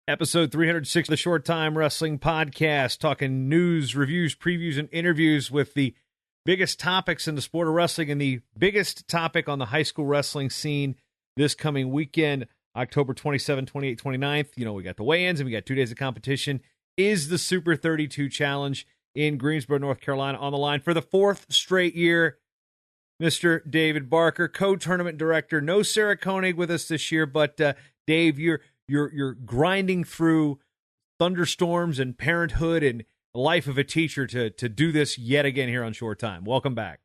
Episode 306 of the Short Time Wrestling Podcast, talking news, reviews, previews, and interviews with the biggest topics in the sport of wrestling and the biggest topic on the high school wrestling scene this coming weekend, October 27, 28, 29th. You know, we got the weigh-ins and we got 2 days of competition. Is the Super 32 Challenge in Greensboro, North Carolina on the line for the 4th straight year? Mr. David Barker, co-tournament director. No Sarah Koenig with us this year, but Dave, you're grinding through thunderstorms and parenthood and the life of a teacher to do this yet again here on Short Time. Welcome back.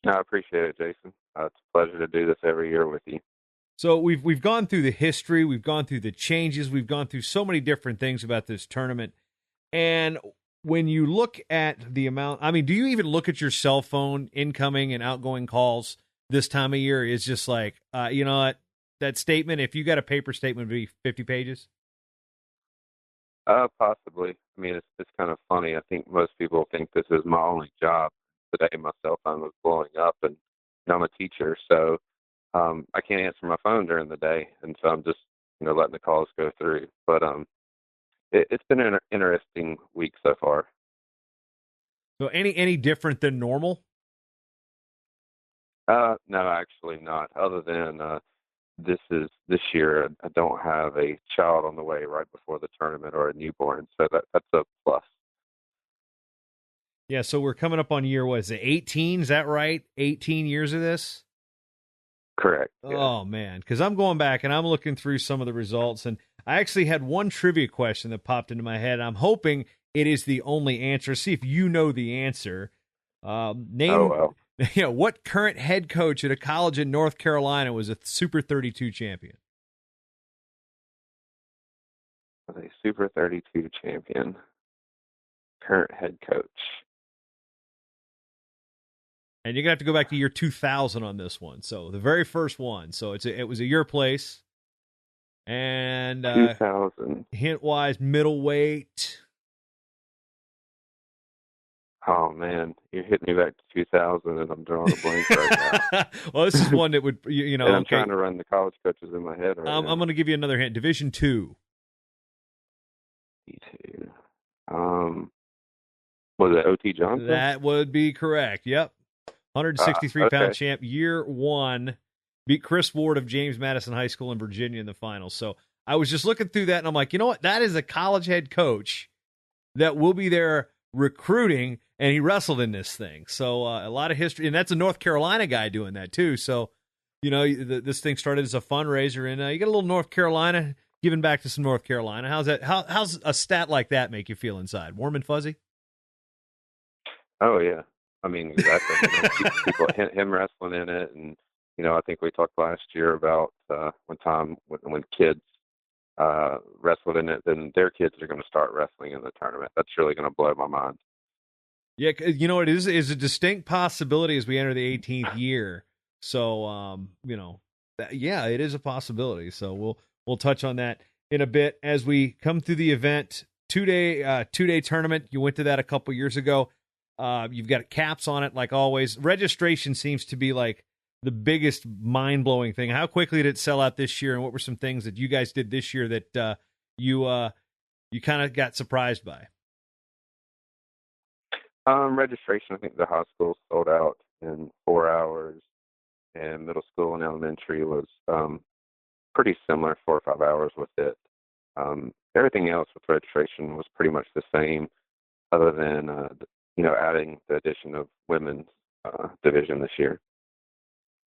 I appreciate it, Jason. It's a pleasure to do this every year with you. So we've gone through the history, we've gone through the changes, we've gone through so many different things about this tournament. And when you look at the amount, I mean, do you even look at your cell phone incoming and outgoing calls this time of year? It's just like, you know what? That statement, if you got a paper statement, would be 50 pages? Possibly. I mean, it's kind of funny. I think most people think this is my only job. Today, my cell phone was blowing up, and I'm a teacher, so I can't answer my phone during the day, and so I'm just, letting the calls go through. But it's been an interesting week so far. So any different than normal? No, actually not. Other than this year, I don't have a child on the way right before the tournament or a newborn, so that's a plus. Yeah, so we're coming up on year, what is it, 18? Is that right? 18 years of this? Correct. Yeah. Oh, man, because I'm going back and I'm looking through some of the results, and I actually had one trivia question that popped into my head. I'm hoping it is the only answer. See if you know the answer. What current head coach at a college in North Carolina was a Super 32 champion? A Super 32 champion. Current head coach. And you're going to have to go back to year 2000 on this one. So the very first one. So it was at your place. And 2000. Hint-wise, middleweight. Oh, man. You're hitting me back to 2000, and I'm drawing a blank right now. Well, this is one that would, And I'm trying to run the college coaches in my head right now. I'm going to give you another hint. Division II. D2. Was it O.T. Johnson? That would be correct. Yep. 163-pound champ, year one. Beat Chris Ward of James Madison High School in Virginia in the finals. So I was just looking through that, and I'm like, you know what? That is a college head coach that will be there recruiting, and he wrestled in this thing. So a lot of history, and that's a North Carolina guy doing that too. So, this thing started as a fundraiser, and you get a little North Carolina giving back to some North Carolina. How's that? How's a stat like that make you feel inside? Warm and fuzzy? Oh, yeah. I mean, exactly. People, him wrestling in it, and I think we talked last year about one time when kids wrestled in it, then their kids are going to start wrestling in the tournament. That's really going to blow my mind. Yeah, it is a distinct possibility as we enter the 18th year. So, it is a possibility. So we'll touch on that in a bit as we come through the event. 2-day tournament. You went to that a couple years ago. You've got caps on it, like always. Registration seems to be like the biggest mind-blowing thing. How quickly did it sell out this year, and what were some things that you guys did this year that you kind of got surprised by? Registration, I think the high school sold out in 4 hours, and middle school and elementary was pretty similar, 4 or 5 hours with it. Everything else with registration was pretty much the same, other than adding the addition of women's division this year.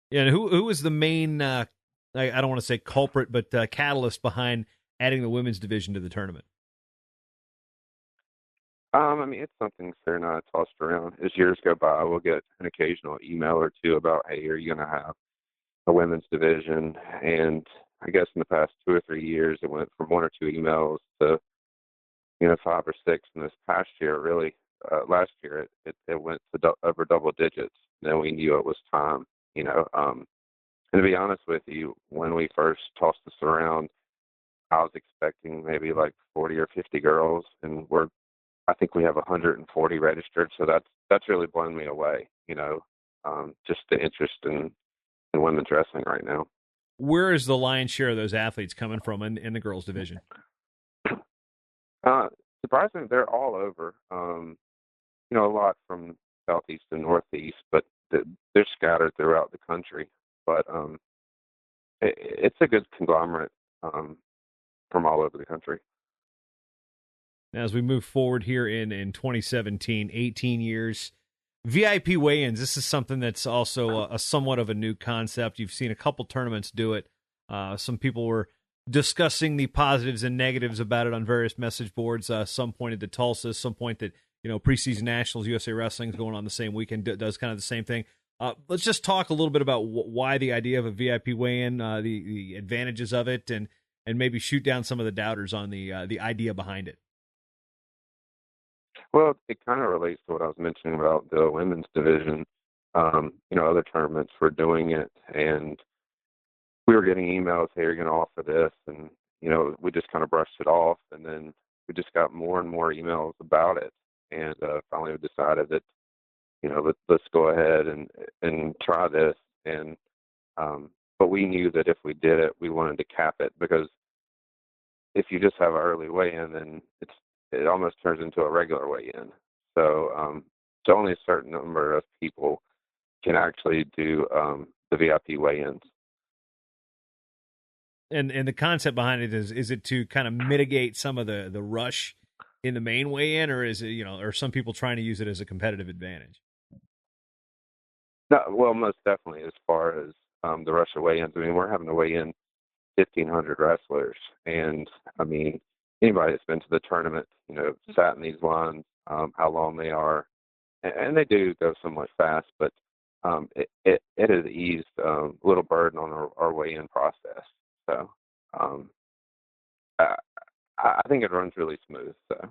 Yeah, and who was the main, I don't want to say culprit, but catalyst behind adding the women's division to the tournament? I mean, it's something Sarah and I tossed around. As years go by, we'll get an occasional email or two about, hey, are you going to have a women's division? And I guess in the past 2 or 3 years, it went from 1 or 2 emails to, 5 or 6. And this past year, really, last year, it went to over double digits. Then we knew it was time, And to be honest with you, when we first tossed this around, I was expecting maybe like 40 or 50 girls, and I think we have 140 registered. So that's really blown me away, just the interest in women's wrestling right now. Where is the lion's share of those athletes coming from in the girls division? Surprisingly, they're all over. A lot from southeast and northeast, but they're scattered throughout the country. But it's a good conglomerate from all over the country. Now, as we move forward here in 2017, 18 years, VIP weigh-ins, this is something that's also a somewhat of a new concept. You've seen a couple tournaments do it. Some people were discussing the positives and negatives about it on various message boards. Some pointed to Tulsa, some point that preseason nationals, USA Wrestling is going on the same weekend, does kind of the same thing. Let's just talk a little bit about why the idea of a VIP weigh-in, the advantages of it, and maybe shoot down some of the doubters on the idea behind it. Well, it kind of relates to what I was mentioning about the women's division. Other tournaments were doing it, and we were getting emails, hey, you're going to offer this, and, we just kind of brushed it off, and then we just got more and more emails about it, and finally we decided that, let's go ahead and try this, and but we knew that if we did it, we wanted to cap it, because if you just have an early weigh-in, then it almost turns into a regular weigh-in. So only a certain number of people can actually do the VIP weigh-ins. And the concept behind it is it to kind of mitigate some of the rush in the main weigh-in, or is it, or some people trying to use it as a competitive advantage? No, well, most definitely as far as the rush of weigh-ins. I mean, we're having to weigh in 1,500 wrestlers, and I mean, anybody that's been to the tournament, sat in these lines, how long they are, and they do go somewhat fast, but it has eased a little burden on our weigh-in process. So I think it runs really smooth. So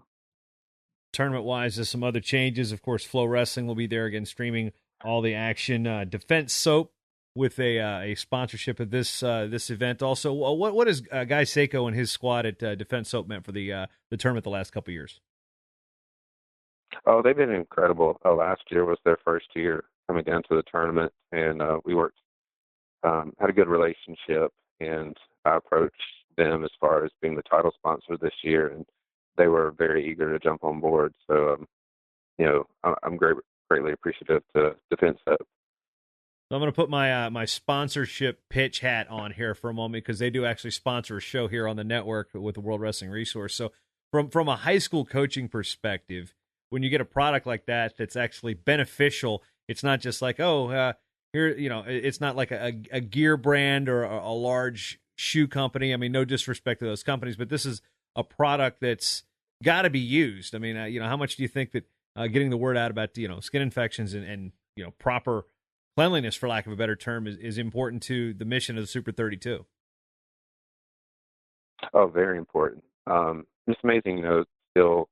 tournament-wise, there's some other changes. Of course, Flow Wrestling will be there again, streaming all the action. Defense Soap with a sponsorship of this event. Also, what has Guy Seiko and his squad at Defense Soap meant for the tournament the last couple of years? Oh, they've been incredible. Last year was their first year coming down to the tournament, and we worked, had a good relationship, and I approached them as far as being the title sponsor this year, and they were very eager to jump on board. So, I'm greatly appreciative to Defense Soap. So I'm going to put my sponsorship pitch hat on here for a moment, because they do actually sponsor a show here on the network with the World Wrestling Resource. So from a high school coaching perspective, when you get a product like that that's actually beneficial, it's not just like, here, it's not like a gear brand or a large shoe company. I mean, no disrespect to those companies, but this is a product that's got to be used. I mean, how much do you think that getting the word out about, skin infections and proper cleanliness, for lack of a better term, is important to the mission of the Super 32? Oh, very important. It's amazing, still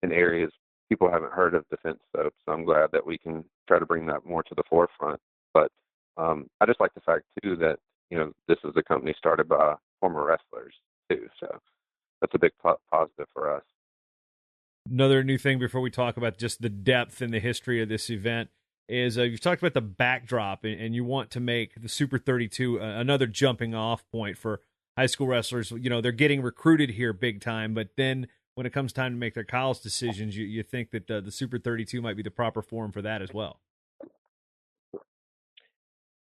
in areas people haven't heard of Defense Soap, so I'm glad that we can try to bring that more to the forefront. But I just like the fact, too, that, this is a company started by former wrestlers, too, so that's a big positive for us. Another new thing before we talk about just the depth and the history of this event is you've talked about the backdrop, and you want to make the Super 32 another jumping off point for high school wrestlers. They're getting recruited here big time, but then when it comes time to make their college decisions, you think that the Super 32 might be the proper forum for that as well.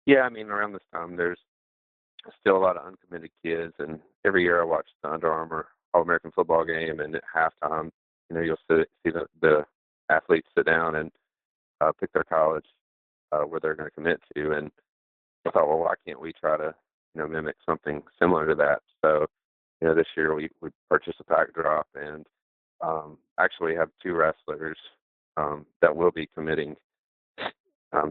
Yeah, I mean, around this time, there's still a lot of uncommitted kids, and every year I watch the Under Armour All-American football game, and at halftime, you'll see the athletes sit down and pick their college where they're going to commit to. And I thought, well, why can't we try to, mimic something similar to that? So, this year we purchased a pack drop, and actually have two wrestlers that will be committing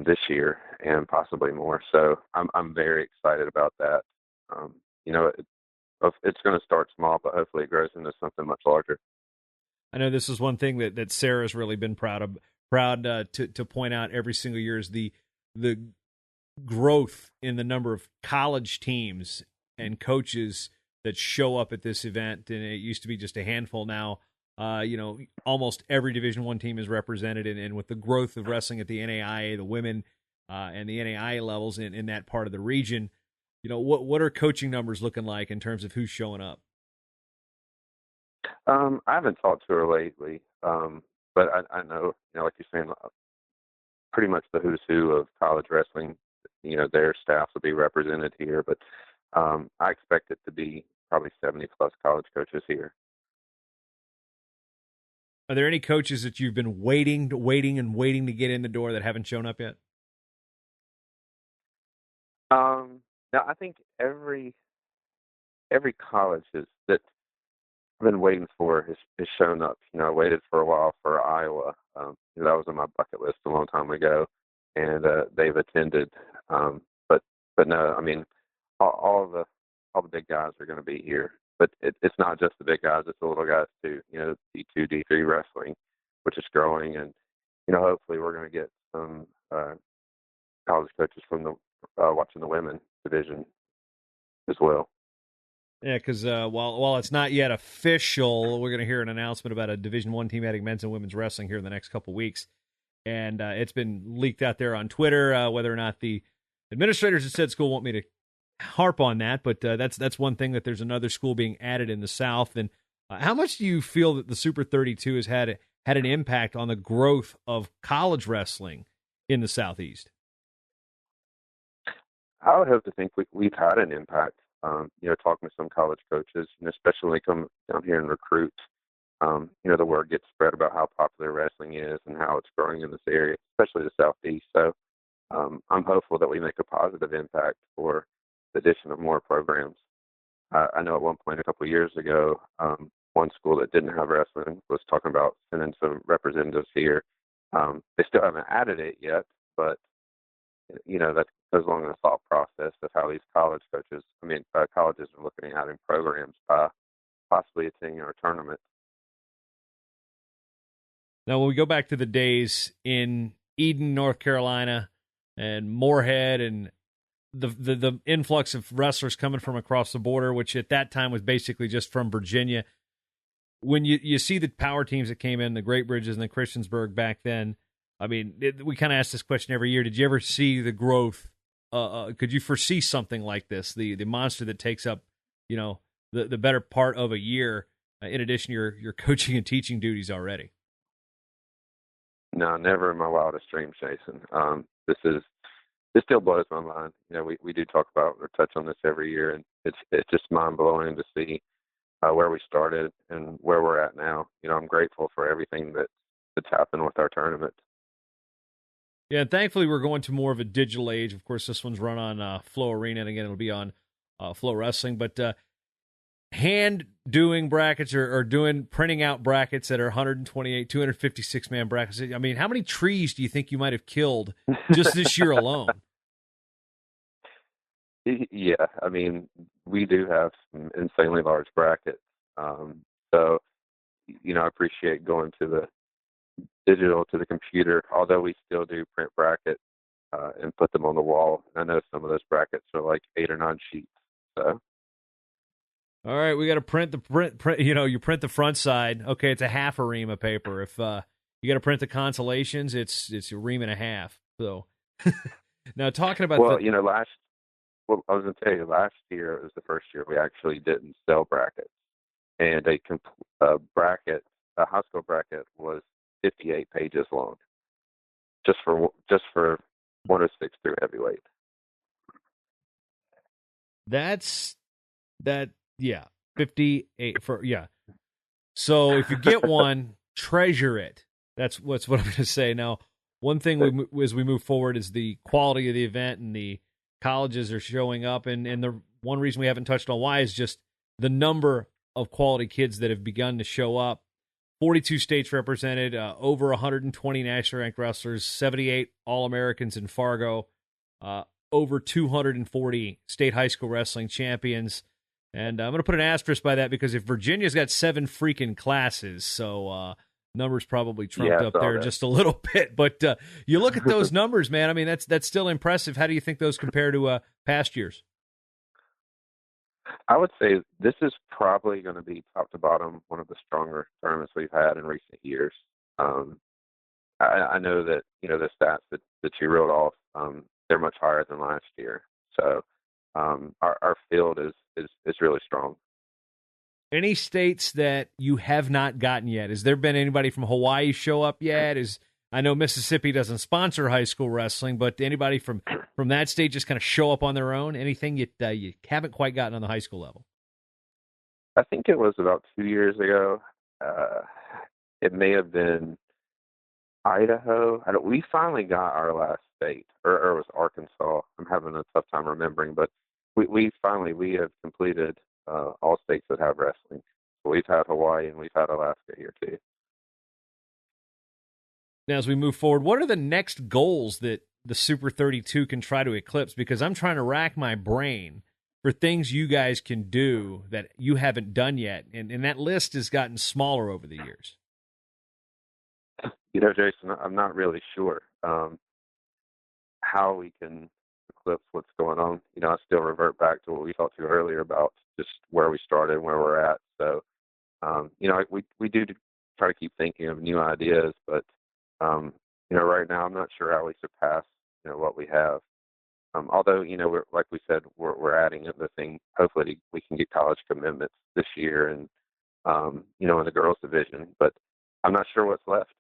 this year and possibly more. So I'm very excited about that. It's going to start small, but hopefully it grows into something much larger. I know this is one thing that Sarah's really been proud to point out every single year is the growth in the number of college teams and coaches that show up at this event. And it used to be just a handful. Now, almost every Division I team is represented, and with the growth of wrestling at the NAIA, the women and the NAIA levels in that part of the region, What are coaching numbers looking like in terms of who's showing up? I haven't talked to her lately, but I know, like you're saying, pretty much the who's who of college wrestling. Their staffs will be represented here, but I expect it to be probably 70 plus college coaches here. Are there any coaches that you've been waiting to get in the door that haven't shown up yet? Now I think every college that I've been waiting for has shown up. I waited for a while for Iowa. That was on my bucket list a long time ago, and they've attended. But no, I mean, all the big guys are going to be here. But it's not just the big guys; it's the little guys too. D2, D3 wrestling, which is growing, and hopefully we're going to get some college coaches from the watching the women division as well. Yeah, because while it's not yet official, we're going to hear an announcement about a Division I team adding men's and women's wrestling here in the next couple weeks, and it's been leaked out there on Twitter. Whether or not the administrators at said school want me to harp on that, but that's one thing, that there's another school being added in the South. And how much do you feel that the Super 32 has had an impact on the growth of college wrestling in the Southeast? I would hope to think we've had an impact. Talking to some college coaches, especially when they come down here and recruit, the word gets spread about how popular wrestling is and how it's growing in this area, especially the Southeast. So I'm hopeful that we make a positive impact for the addition of more programs. I know at one point a couple of years ago, one school that didn't have wrestling was talking about sending some representatives here. They still haven't added it yet, but that goes along in the thought process of how these colleges are looking at adding programs by possibly attending our tournament. Now, when we go back to the days in Eden, North Carolina, and Moorhead, and the influx of wrestlers coming from across the border, which at that time was basically just from Virginia, when you see the power teams that came in, the Great Bridges and the Christiansburg back then, I mean, we kind of ask this question every year. Did you ever see the growth? Could you foresee something like this? The monster that takes up, the better part of a year, in addition to your coaching and teaching duties already? No, never in my wildest dreams, Jason. This still blows my mind. We do talk about or touch on this every year, and it's just mind blowing to see where we started and where we're at now. I'm grateful for everything that's happened with our tournament. Yeah, and thankfully we're going to more of a digital age. Of course, this one's run on Flow Arena, and again, it'll be on Flow Wrestling. But hand doing brackets or printing out brackets that are 128, 256 man brackets. I mean, how many trees do you think you might have killed just this year alone? Yeah, I mean, we do have some insanely large brackets. So, I appreciate going to the digital, to the computer, although we still do print brackets and put them on the wall. I know some of those brackets are like 8 or 9 sheets. So. All right, we got to print. You print the front side. Okay, it's a half a ream of paper. If you got to print the consolations, it's a ream and a half. So now talking about I was going to tell you, last year it was the first year we actually didn't sell brackets, and a high school bracket was 58 pages long, just for 106 through heavyweight. Yeah, 58 for, yeah. So if you get one, treasure it. That's what I'm going to say. Now, one thing as we move forward is the quality of the event, and the colleges are showing up. And the one reason we haven't touched on why is just the number of quality kids that have begun to show up. 42 states represented, over 120 nationally ranked wrestlers, 78 All-Americans in Fargo, over 240 state high school wrestling champions. And I'm going to put an asterisk by that, because if Virginia's got 7 freaking classes, so numbers probably trumped up there just a little bit. But you look at those numbers, man. I mean, that's still impressive. How do you think those compare to past years? I would say this is probably going to be top to bottom one of the stronger tournaments we've had in recent years. I know that the stats that you wrote off, they're much higher than last year. So our field is really strong. Any states that you have not gotten yet? Has there been anybody from Hawaii show up yet? I know Mississippi doesn't sponsor high school wrestling, but anybody from that state just kind of show up on their own? Anything you haven't quite gotten on the high school level? I think it was about 2 years ago. It may have been Idaho. We finally got our last state, or it was Arkansas. I'm having a tough time remembering, but we have completed all states that have wrestling. So we've had Hawaii and we've had Alaska here too. Now, as we move forward, what are the next goals that the Super 32 can try to eclipse? Because I'm trying to rack my brain for things you guys can do that you haven't done yet, and that list has gotten smaller over the years. Jason, I'm not really sure how we can eclipse what's going on. I still revert back to what we talked to earlier about just where we started and where we're at. So, we do try to keep thinking of new ideas, but, right now I'm not sure how we surpass, what we have. Although, like we said, we're adding other thing. Hopefully we can get college commitments this year and, in the girls division, but I'm not sure what's left.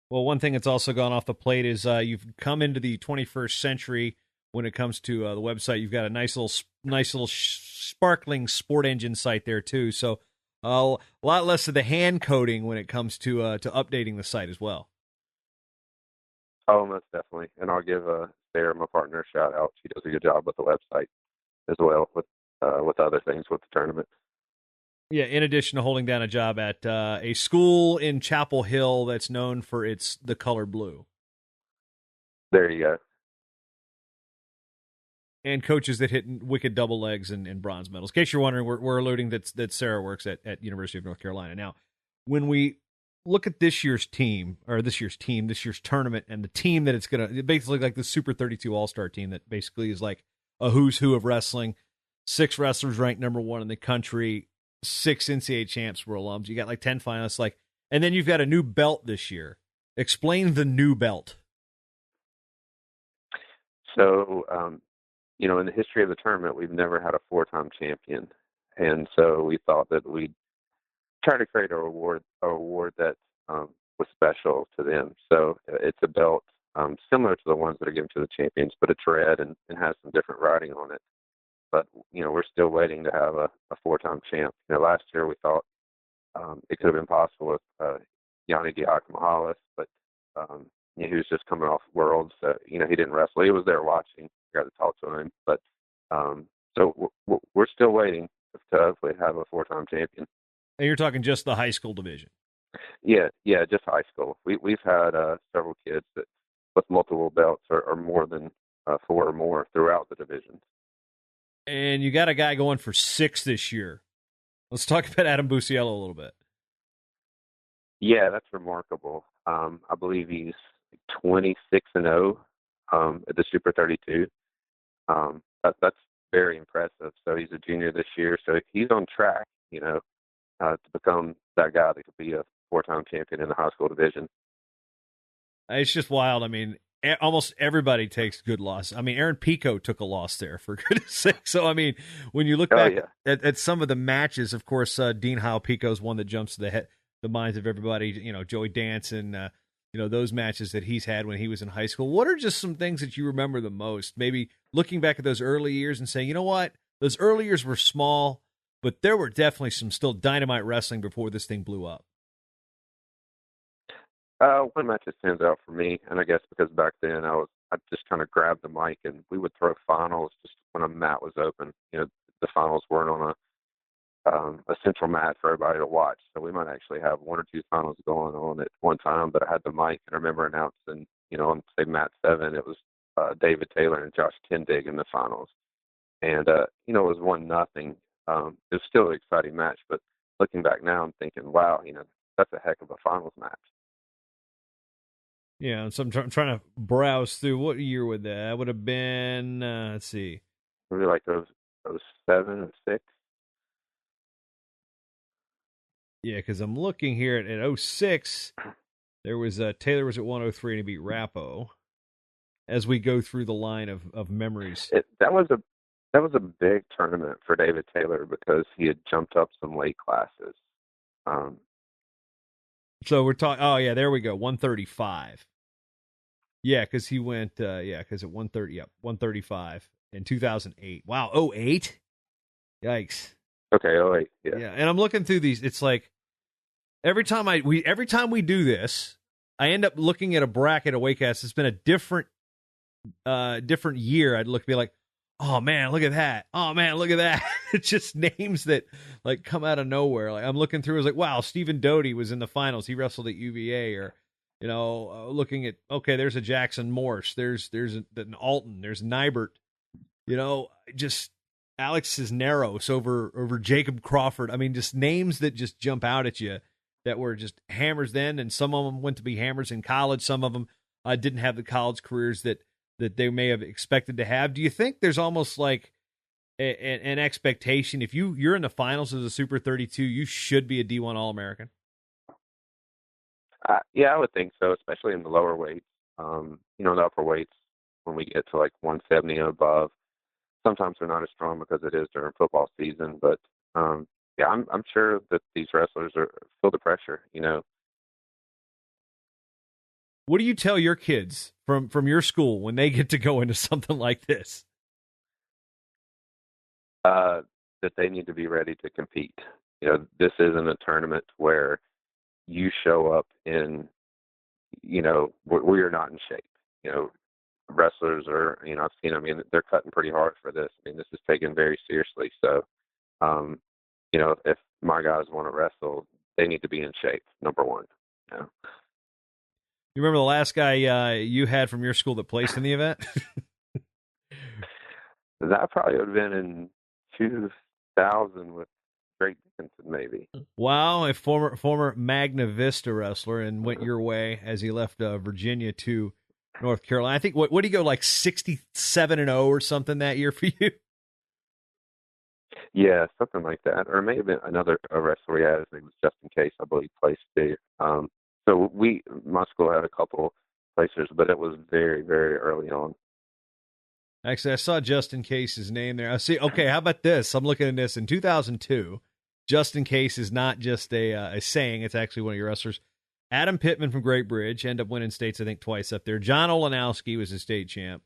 Well, one thing that's also gone off the plate is you've come into the 21st century when it comes to the website. You've got a nice little sparkling sport engine site there too. So a lot less of the hand coding when it comes to updating the site as well. Oh, most definitely. And I'll give Sarah, my partner, a shout out. She does a good job with the website as well with other things with the tournament. Yeah, in addition to holding down a job at a school in Chapel Hill that's known for the color blue. There you go. And coaches that hit wicked double legs and bronze medals. In case you're wondering, we're alluding that Sarah works at University of North Carolina. Now, when we look at this year's tournament, and the team that it's going to, basically like the Super 32 All-Star team that basically is like a who's who of wrestling, 6 wrestlers ranked number 1 in the country, 6 NCAA champs were alums. You got like 10 finalists, and then you've got a new belt this year. Explain the new belt. So, in the history of the tournament, we've never had a 4-time champion, and so we thought that we'd try to create a award that was special to them. So it's a belt similar to the ones that are given to the champions, but it's red and has some different writing on it. But, we're still waiting to have a 4-time champ. Last year we thought it could have been possible with Yanni Diakomahalis, but he was just coming off Worlds. So, he didn't wrestle. He was there watching. I got to talk to him. But so we're still waiting to hopefully have a 4-time champion. And you're talking just the high school division? Yeah, just high school. We've had several kids that with multiple belts or more than 4 or more throughout the divisions. And you got a guy going for 6 this year. Let's talk about Adam Busiello a little bit. Yeah, that's remarkable. I believe he's 26-0 at the Super 32. That's very impressive. So he's a junior this year. So he's on track, to become that guy that could be a 4-time champion in the high school division. It's just wild. I mean, almost everybody takes good loss. I mean, Aaron Pico took a loss there, for goodness sake. So, I mean, when you look back at some of the matches, of course, Dean Howell Pico's one that jumps to the minds of everybody. Joey Danson, those matches that he's had when he was in high school. What are just some things that you remember the most? Maybe looking back at those early years and saying, you know what, those early years were small, but there were definitely some still dynamite wrestling before this thing blew up. One match that stands out for me, and I guess because back then I just kind of grabbed the mic and we would throw finals just when a mat was open. The finals weren't on a central mat for everybody to watch, so we might actually have 1 or 2 finals going on at one time. But I had the mic, and I remember announcing, on say mat 7, it was David Taylor and Josh Tendig in the finals, and it was 1-0. It was still an exciting match, but looking back now, I'm thinking, wow, that's a heck of a finals match. Yeah, so I'm trying to browse through. What year would that would have been? Let's see. Maybe like those 7 or 6. Yeah, because I'm looking here at 06. There was Taylor was at 103 and he beat Rappo. as we go through the line of memories. That was a big tournament for David Taylor because he had jumped up some weight classes. Um, So we're talking. Oh yeah, there we go. 135. Yeah, because he went. Because at 130. Yep, 135 in 2008. Wow. 08. Yikes. okay, oh wait, yeah. Yeah, and I'm looking through these. It's like every time we do this, I end up looking at a bracket of weight classes. It's been a different year. I'd be like, oh man, look at that. Oh man, look at that. It's just names that like come out of nowhere. Like I'm looking through, I was like, wow, Stephen Doty was in the finals. He wrestled at UVA. Or looking at, okay, there's a Jackson Morse. There's an Alton. There's Nybert. Just Alex Cisneros over Jacob Crawford. I mean, just names that just jump out at you that were just hammers then, and some of them went to be hammers in college. Some of them didn't have the college careers that they may have expected to have. Do you think there's almost like an expectation if you're in the finals as a Super 32, you should be a D1 All-American? Yeah, I would think so, especially in the lower weights. The upper weights, when we get to like 170 and above, sometimes they're not as strong because it is during football season. But yeah, I'm sure that these wrestlers feel the pressure. What do you tell your kids from your school when they get to go into something like this? That they need to be ready to compete. This isn't a tournament where you show up in, where you're not in shape. Wrestlers are, I've seen, they're cutting pretty hard for this. This is taken very seriously. So, if my guys want to wrestle, they need to be in shape, number one. You remember the last guy you had from your school that placed in the event? That probably would have been in 2000 with Greg Dickinson, maybe. Wow, a former Magna Vista wrestler, and went your way as he left Virginia to North Carolina. I think what did he go, like 67-0 or something that year for you? Yeah, something like that, or it may have been another wrestler we had. His name was Justin Case, I believe, placed there. So my school had a couple placers, but it was very, very early on. Actually, I saw Justin Case's name there. I see. Okay, how about this? I'm looking at this in 2002. Justin Case is not just a saying; it's actually one of your wrestlers. Adam Pittman from Great Bridge ended up winning states, I think, twice up there. John Olenowski was a state champ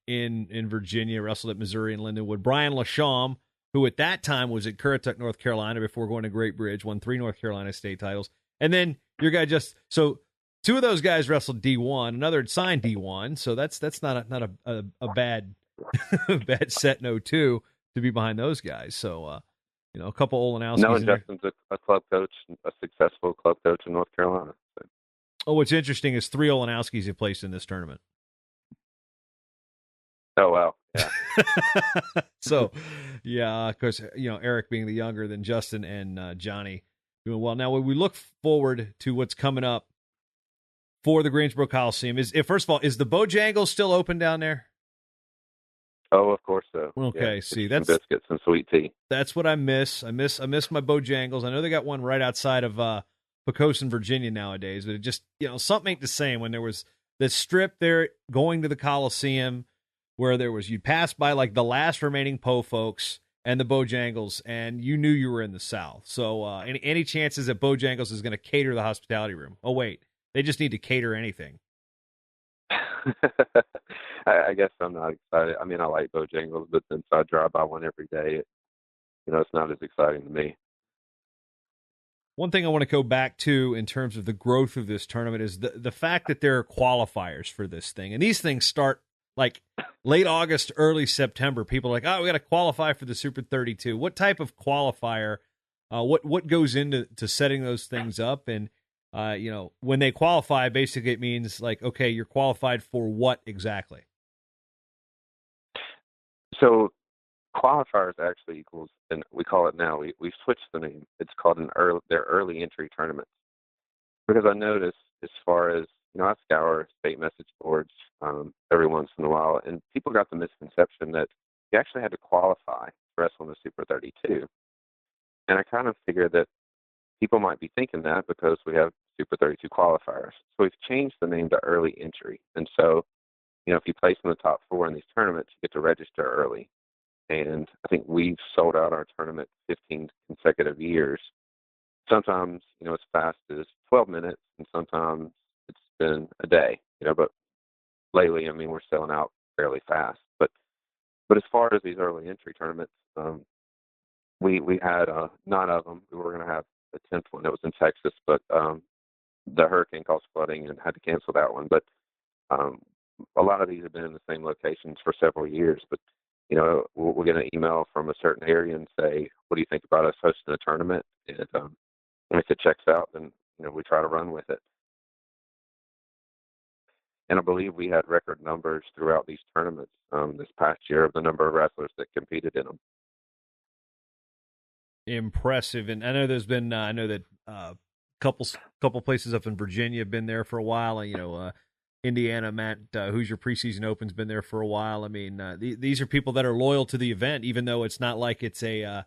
in Virginia, wrestled at Missouri and Lindenwood. Brian Lasham, who at that time was at Currituck, North Carolina, before going to Great Bridge, won 3 North Carolina state titles. And then your guy so 2 of those guys wrestled D1, another had signed D1, so that's not a bad bad set in 02 to be behind those guys. So a couple Olenowskis. No, and Justin's a club coach, a successful club coach in North Carolina. So. Oh, what's interesting is 3 Olenowskis have placed in this tournament. Oh wow, yeah. So, yeah, of course, Eric being the younger than Justin, and Johnny doing well. Now, when we look forward to what's coming up for the Greensboro Coliseum, first of all, is the Bojangles still open down there? Oh, of course so. Okay, yeah, see, that's some biscuits and sweet tea. That's what I miss. I miss my Bojangles. I know they got one right outside of Pocosin, Virginia nowadays, but it just something ain't the same when there was the strip there going to the Coliseum, where you'd pass by like the last remaining Po folks and the Bojangles, and you knew you were in the South. So any chances that Bojangles is going to cater the hospitality room? Oh wait, they just need to cater anything. I guess I'm not excited. I like Bojangles, but since I drive by one every day, it's not as exciting to me. One thing I want to go back to in terms of the growth of this tournament is the fact that there are qualifiers for this thing. And these things start like late August, early September. People are like, oh, we got to qualify for the Super 32. What type of qualifier, what goes into setting those things up? And, when they qualify, basically it means like, okay, you're qualified for what exactly? So qualifiers actually equals, and we call it now, we've switched the name. It's called their early entry tournament. Because I notice as far as, I scour state message boards every once in a while, and people got the misconception that you actually had to qualify to wrestle in the Super 32. And I kind of figured that people might be thinking that because we have Super 32 qualifiers. So we've changed the name to early entry. And so if you place in the top 4 in these tournaments, you get to register early. And I think we've sold out our tournament 15 consecutive years. Sometimes, as fast as 12 minutes, and sometimes it's been a day, but lately, we're selling out fairly fast. But as far as these early entry tournaments, we had 9 of them. We were going to have a 10th one that was in Texas, but the hurricane caused flooding and had to cancel that one. But a lot of these have been in the same locations for several years. But we'll get an email from a certain area and say, "What do you think about us hosting a tournament?" And if it checks out, then we try to run with it. And I believe we had record numbers throughout these tournaments this past year of the number of wrestlers that competed in them. Impressive. And I know there's been, I know that couple places up in Virginia have been there for a while. Indiana, Matt, who's your preseason open's been there for a while. These are people that are loyal to the event, even though it's not like it's a,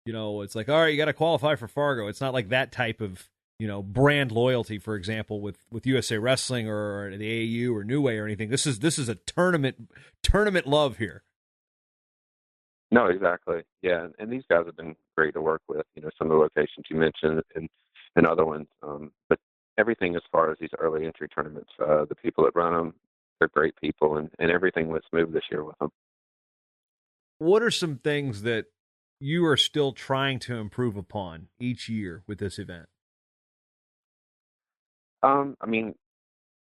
it's like, all right, you got to qualify for Fargo. It's not like that type of, brand loyalty, for example, with USA Wrestling or the AAU or New Way or anything. This is a tournament love here. No, exactly. Yeah, and these guys have been great to work with. Some of the locations you mentioned and other ones. But everything as far as these early entry tournaments, the people that run them, they're great people, and everything went smooth this year with them. What are some things that you are still trying to improve upon each year with this event?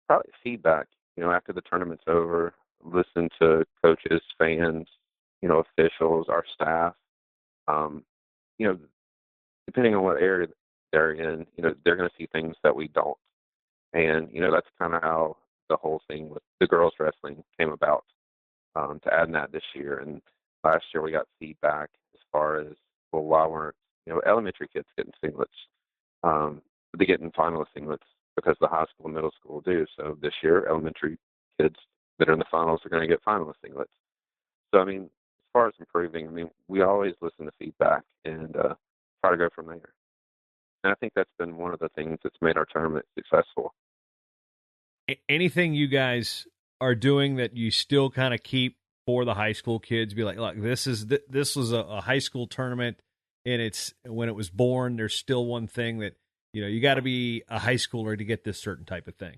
Probably feedback. After the tournament's over, listen to coaches, fans, officials, our staff. Depending on what area they're in, they're going to see things that we don't. And, that's kind of how the whole thing with the girls wrestling came about, to add that this year. And last year we got feedback as far as, well, why weren't, elementary kids getting singlets? They getting finalist singlets because the high school and middle school do. So this year, elementary kids that are in the finals are going to get finalist singlets. So, as far as improving, we always listen to feedback and try to go from there. And I think that's been one of the things that's made our tournament successful. Anything you guys are doing that you still kind of keep for the high school kids? Be like, look, this was a high school tournament, and it's when it was born. There's still one thing that you got to be a high schooler to get this certain type of thing.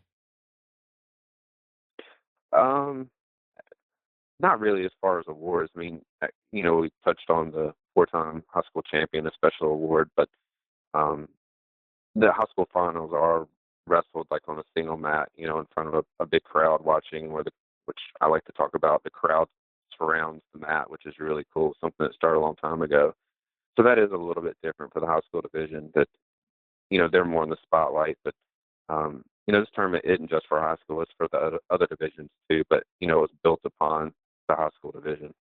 Not really as far as awards. We touched on the 4-time high school champion, a special award, but the high school finals are wrestled like on a single mat, in front of a big crowd watching, which I like to talk about. The crowd surrounds the mat, which is really cool, something that started a long time ago. So that is a little bit different for the high school division, that, they're more in the spotlight, but this tournament isn't just for high school, it's for the other divisions too, but, it's built upon the high school division.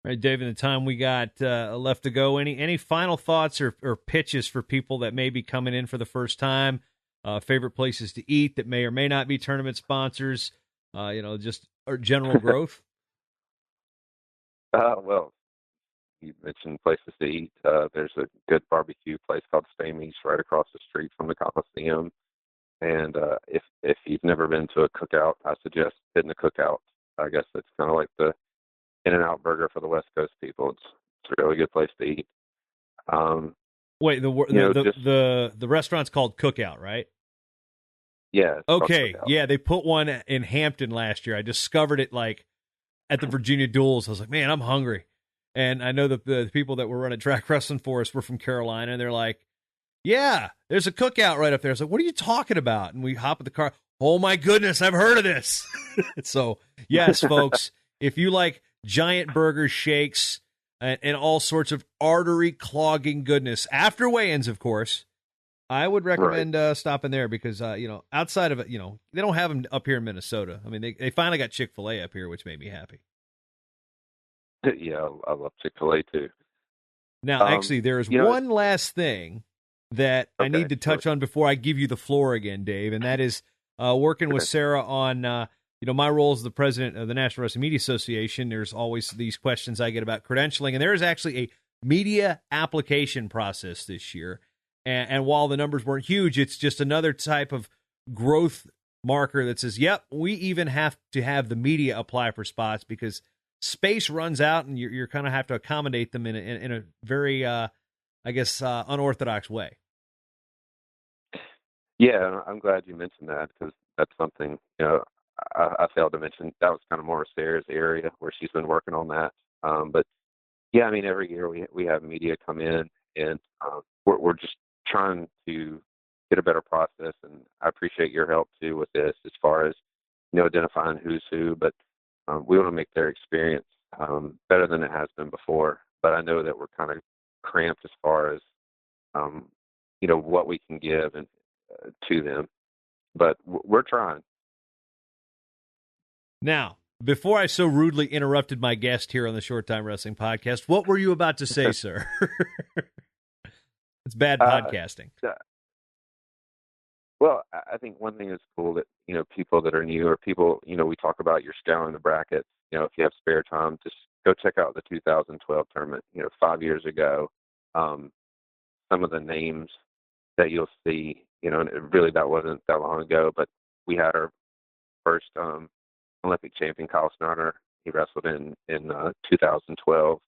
All right, Dave, in the time we got left to go, any final thoughts or pitches for people that may be coming in for the first time, favorite places to eat that may or may not be tournament sponsors, just or general growth? Well, you mentioned places to eat. There's a good barbecue place called Stamey's right across the street from the Coliseum. And if you've never been to a cookout, I suggest hitting a cookout. I guess it's kind of like the In-N-Out burger for the West Coast people. It's a really good place to eat. Wait, the restaurant's called Cookout, right? Yeah. Okay. Yeah, they put one in Hampton last year. I discovered it at the Virginia Duels. I was like, man, I'm hungry. And I know that the people that were running track wrestling for us were from Carolina, and they're like, yeah, there's a cookout right up there. I was like, what are you talking about? And we hop in the car. Oh, my goodness, I've heard of this. So, yes, folks, if you like giant burgers, shakes, and all sorts of artery-clogging goodness, after weigh-ins, of course, I would recommend stopping there because, outside of it, they don't have them up here in Minnesota. They finally got Chick-fil-A up here, which made me happy. Yeah, I love Chick-fil-A too. Now, actually, there is one last thing that I need to touch on before I give you the floor again, Dave, and that is working with Sarah on, my role as the president of the National Wrestling Media Association. There's always these questions I get about credentialing, and there is actually a media application process this year. And while the numbers weren't huge, it's just another type of growth marker that says, yep, we even have to have the media apply for spots because space runs out and you're kind of have to accommodate them in a very, unorthodox way. Yeah, I'm glad you mentioned that because that's something, I failed to mention. That was kind of more Sarah's area where she's been working on that. But yeah, I mean, every year we have media come in, and we're just trying to get a better process. And I appreciate your help too with this, as far as identifying who's who. But we want to make their experience better than it has been before. But I know that we're kind of cramped as far as what we can give and to them. But we're trying. Now, before I so rudely interrupted my guest here on the Short Time Wrestling Podcast, what were you about to say, sir? It's bad podcasting. Well, I think one thing that's cool that, people that are new, or people, we talk about you're scouring the brackets, if you have spare time, just go check out the 2012 tournament, 5 years ago. Some of the names that you'll see, and that wasn't that long ago, but we had our first Olympic champion, Kyle Snyder. He wrestled in 2012.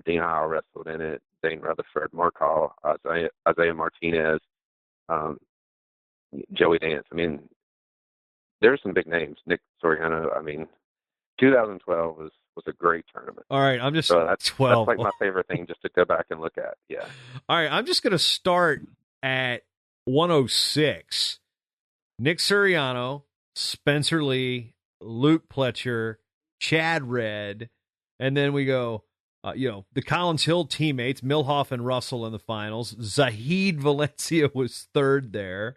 Dean Howell wrestled in it. Dane Rutherford, Mark Hall, Isaiah Martinez, Joey Dance. I mean, there's some big names. Nick Soriano. I mean, 2012 was a great tournament. All right, I'm just that's 12. That's like my favorite thing just to go back and look at. Yeah. All right, I'm just going to start at 106. Nick Suriano, Spencer Lee, Luke Pletcher, Chad Red, and then we go, the Collins Hill teammates, Milhoff and Russell in the finals. Zahid Valencia was third there.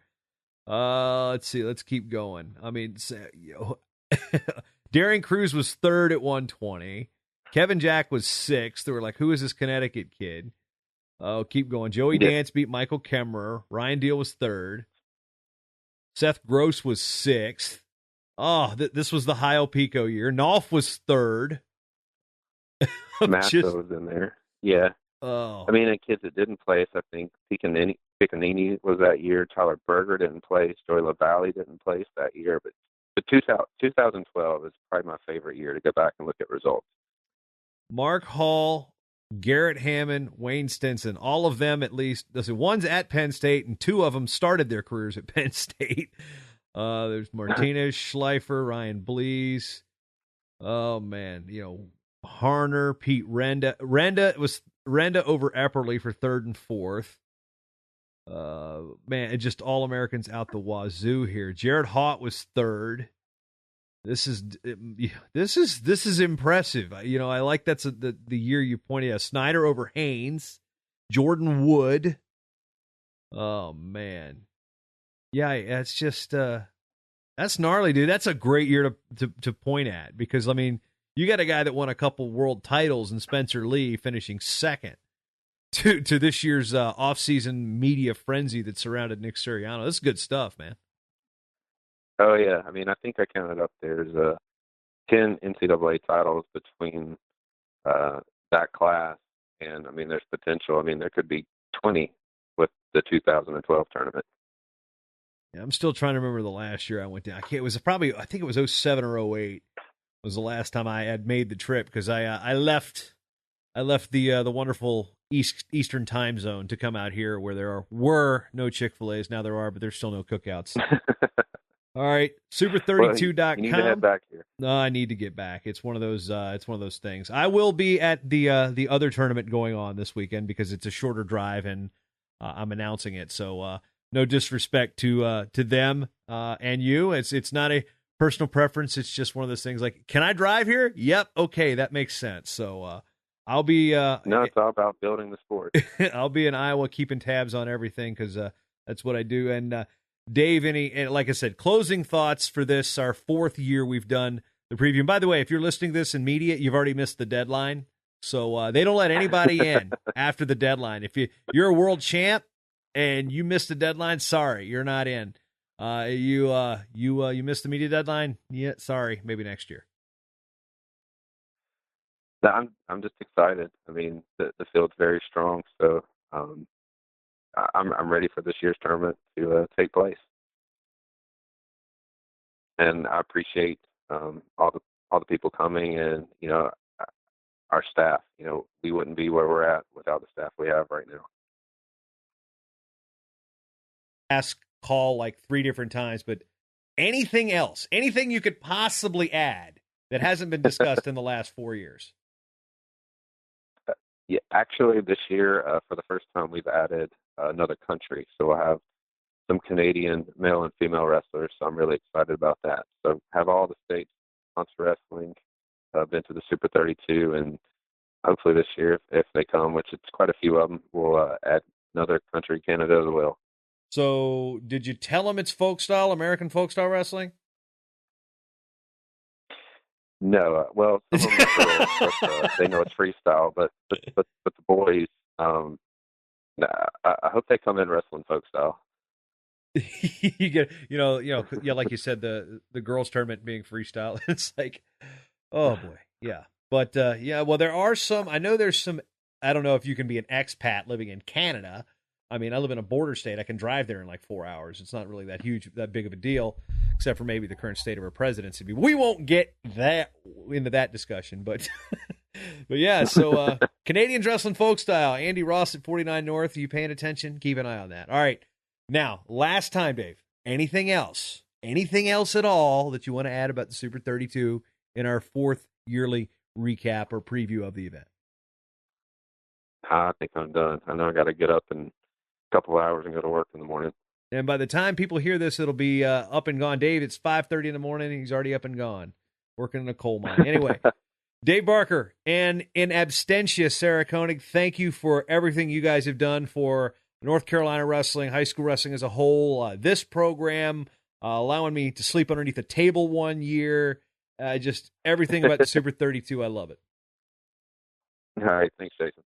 Let's see. Let's keep going. I mean, Darian Cruz was third at 120. Kevin Jack was sixth. They were like, who is this Connecticut kid? Oh, keep going. Joey Dance beat Michael Kemmerer. Ryan Deal was third. Seth Gross was sixth. Oh, this was the Hio Pico year. Nolf was third. Massa was in there. Yeah. Oh. I mean, the kids that didn't place, I think Piccanini was that year. Tyler Berger didn't place. Joey LaValle didn't place that year. But 2012 is probably my favorite year to go back and look at results. Mark Hall, Garrett Hammond, Wayne Stinson, all of them at least. One's at Penn State, and two of them started their careers at Penn State. There's Martinez, Schleifer, Ryan Blees. Oh, man. Harner, Pete Renda. Renda over Epperly for third and fourth. Man, just all Americans out the wazoo here. Jared Haught was third. This is impressive. I like that's the year you pointed out. Snyder over Haynes, Jordan Wood. Oh man, yeah, it's just that's gnarly, dude. That's a great year to point at because I mean you got a guy that won a couple world titles and Spencer Lee finishing second to this year's off-season media frenzy that surrounded Nick Suriano. This is good stuff, man. Oh, yeah. I mean, I think I counted up there's 10 NCAA titles between that class. And, I mean, there's potential. I mean, there could be 20 with the 2012 tournament. Yeah, I'm still trying to remember the last year I went down. I think it was 07 or 08 was the last time I had made the trip because I left the wonderful Eastern time zone to come out here where there were no Chick-fil-A's. Now there are, but there's still no cookouts. All right, super32.com. Well, you need to head back here. No, I need to get back. It's one of those. It's one of those things. I will be at the other tournament going on this weekend because it's a shorter drive and I'm announcing it. So no disrespect to them and you. It's not a personal preference. It's just one of those things. Like, can I drive here? Yep. Okay, that makes sense. So I'll be. No, it's all about building the sport. I'll be in Iowa keeping tabs on everything because that's what I do. And Dave, and like I said, closing thoughts for this, our fourth year we've done the preview. And by the way, if you're listening to this in media, you've already missed the deadline. So they don't let anybody in after the deadline. If you're a world champ and you missed the deadline, sorry, you're not in. You missed the media deadline? Yeah, sorry, maybe next year. I'm just excited. I mean, the field's very strong, so I'm ready for this year's tournament to take place. and I appreciate all the people coming, and our staff. We wouldn't be where we're at without the staff we have right now. Ask call like 3 different times, but anything else, anything you could possibly add that hasn't been discussed in the last 4 years? Yeah, actually, this year, for the first time, we've added another country. So we'll have some Canadian male and female wrestlers. So I'm really excited about that. So have all the states sponsor wrestling. Been to the Super 32, and hopefully this year, if they come, which it's quite a few of them, we'll add another country, Canada, as well. So did you tell them it's folk style, American folk style wrestling? No, well, some of them are girls, but they know it's freestyle. But the boys, nah, I hope they come in wrestling folk style. You get, yeah, like you said, the girls tournament being freestyle. It's like, oh boy, yeah. But yeah, well, there are some. I know there's some. I don't know if you can be an expat living in Canada. I mean, I live in a border state. I can drive there in like 4 hours. It's not really that big of a deal, except for maybe the current state of our presidency. We won't get into that discussion, but but yeah. So Canadians wrestling folk style. Andy Ross at 49 North. Are you paying attention? Keep an eye on that. All right. Now, last time, Dave. Anything else? Anything else at all that you want to add about the Super 32 in our 4th yearly recap or preview of the event? I think I'm done. I know I got to get up in a couple of hours and go to work in the morning. And by the time people hear this, it'll be up and gone. Dave, it's 5:30 in the morning, and he's already up and gone, working in a coal mine. Anyway, Dave Barker and in absentia, Sarah Koenig, thank you for everything you guys have done for North Carolina wrestling, high school wrestling as a whole. This program, allowing me to sleep underneath a table 1 year, just everything about the Super 32. I love it. All right. Thanks, Jason.